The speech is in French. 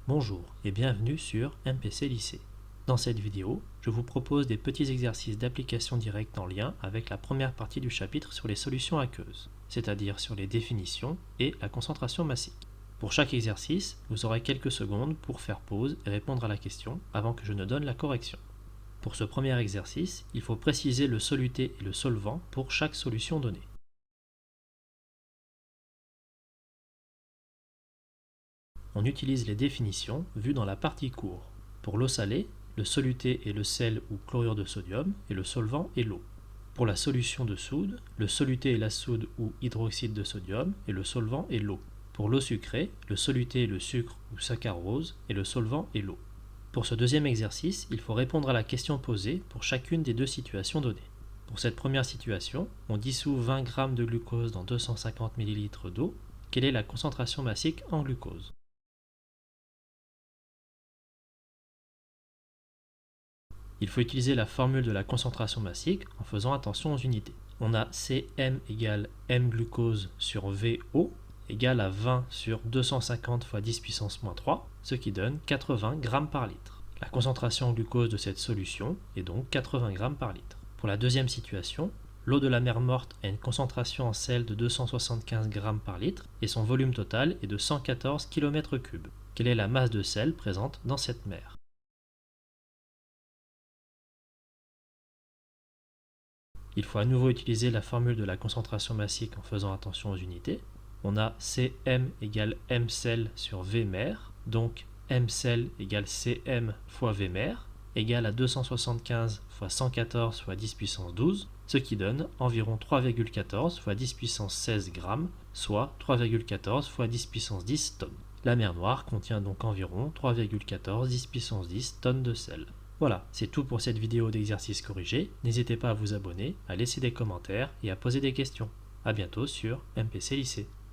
Bonjour et bienvenue sur MPC Lycée. Dans cette vidéo, je vous propose des petits exercices d'application directe en lien avec la première partie du chapitre sur les solutions aqueuses, c'est-à-dire sur les définitions et la concentration massique. Pour chaque exercice, vous aurez quelques secondes pour faire pause et répondre à la question avant que je ne donne la correction. Pour ce premier exercice, il faut préciser le soluté et le solvant pour chaque solution donnée. On utilise les définitions vues dans la partie cours. Pour l'eau salée, le soluté est le sel ou chlorure de sodium et le solvant est l'eau. Pour la solution de soude, le soluté est la soude ou hydroxyde de sodium et le solvant est l'eau. Pour l'eau sucrée, le soluté est le sucre ou saccharose et le solvant est l'eau. Pour ce deuxième exercice, il faut répondre à la question posée pour chacune des deux situations données. Pour cette première situation, on dissout 20 g de glucose dans 250 ml d'eau. Quelle est la concentration massique en glucose ? Il faut utiliser la formule de la concentration massique en faisant attention aux unités. On a Cm égale m glucose sur VO égale à 20 sur 250 fois 10 puissance moins 3, ce qui donne 80 g par litre. La concentration en glucose de cette solution est donc 80 g par litre. Pour la deuxième situation, l'eau de la mer Morte a une concentration en sel de 275 g par litre et son volume total est de 114 km3. Quelle est la masse de sel présente dans cette mer ? Il faut à nouveau utiliser la formule de la concentration massique en faisant attention aux unités. On a Cm égale m sel sur V mer, donc m sel égale Cm fois V mer, égale à 275 fois 114 fois 10 puissance 12, ce qui donne environ 3,14 fois 10 puissance 16 grammes, soit 3,14 fois 10 puissance 10 tonnes. La mer Noire contient donc environ 3,14 10 puissance 10 tonnes de sel. Voilà, c'est tout pour cette vidéo d'exercice corrigé. N'hésitez pas à vous abonner, à laisser des commentaires et à poser des questions. A bientôt sur MPC Lycée.